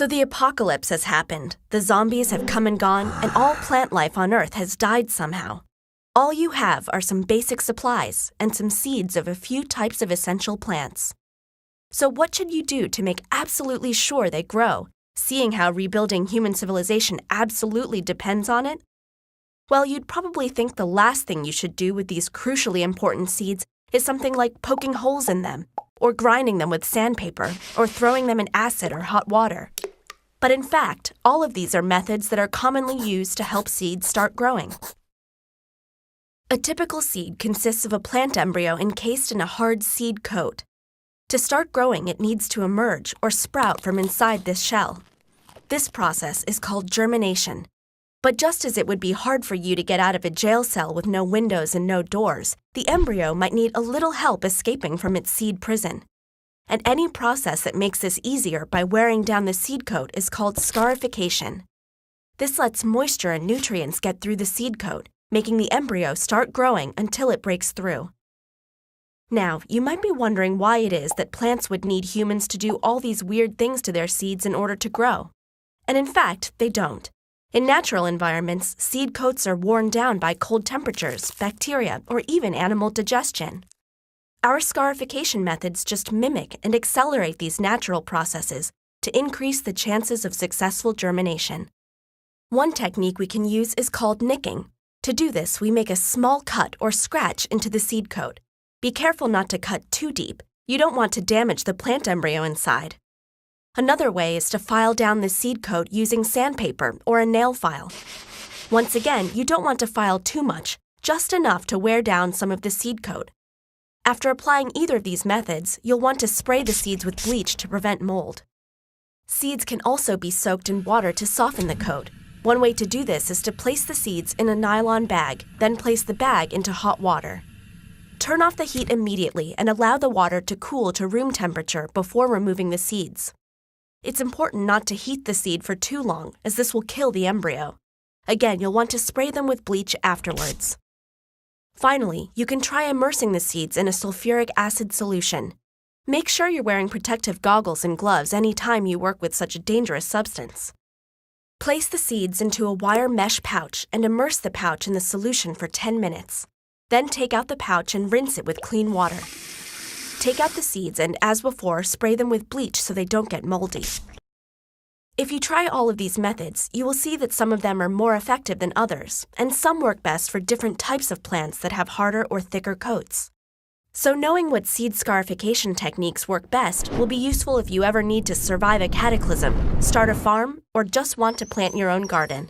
So the apocalypse has happened, the zombies have come and gone, and all plant life on Earth has died somehow. All you have are some basic supplies and some seeds of a few types of essential plants. So what should you do to make absolutely sure they grow, seeing how rebuilding human civilization absolutely depends on it? Well, you'd probably think the last thing you should do with these crucially important seeds is something like poking holes in them, or grinding them with sandpaper, or throwing them in acid or hot water. But in fact, all of these are methods that are commonly used to help seeds start growing. A typical seed consists of a plant embryo encased in a hard seed coat. To start growing, it needs to emerge or sprout from inside this shell. This process is called germination. But just as it would be hard for you to get out of a jail cell with no windows and no doors, the embryo might need a little help escaping from its seed prison. And any process that makes this easier by wearing down the seed coat is called scarification. This lets moisture and nutrients get through the seed coat, making the embryo start growing until it breaks through. Now, you might be wondering why it is that plants would need humans to do all these weird things to their seeds in order to grow. And in fact, they don't. In natural environments, seed coats are worn down by cold temperatures, bacteria, or even animal digestion. Our scarification methods just mimic and accelerate these natural processes to increase the chances of successful germination. One technique we can use is called nicking. To do this, we make a small cut or scratch into the seed coat. Be careful not to cut too deep. You don't want to damage the plant embryo inside. Another way is to file down the seed coat using sandpaper or a nail file. Once again, you don't want to file too much, just enough to wear down some of the seed coat. After applying either of these methods, you'll want to spray the seeds with bleach to prevent mold. Seeds can also be soaked in water to soften the coat. One way to do this is to place the seeds in a nylon bag, then place the bag into hot water. Turn off the heat immediately and allow the water to cool to room temperature before removing the seeds. It's important not to heat the seed for too long, as this will kill the embryo. Again, you'll want to spray them with bleach afterwards. Finally, you can try immersing the seeds in a sulfuric acid solution. Make sure you're wearing protective goggles and gloves anytime you work with such a dangerous substance. Place the seeds into a wire mesh pouch and immerse the pouch in the solution for 10 minutes. Then take out the pouch and rinse it with clean water. Take out the seeds and, as before, spray them with bleach so they don't get moldy. If you try all of these methods, you will see that some of them are more effective than others, and some work best for different types of plants that have harder or thicker coats. So knowing what seed scarification techniques work best will be useful if you ever need to survive a cataclysm, start a farm, or just want to plant your own garden.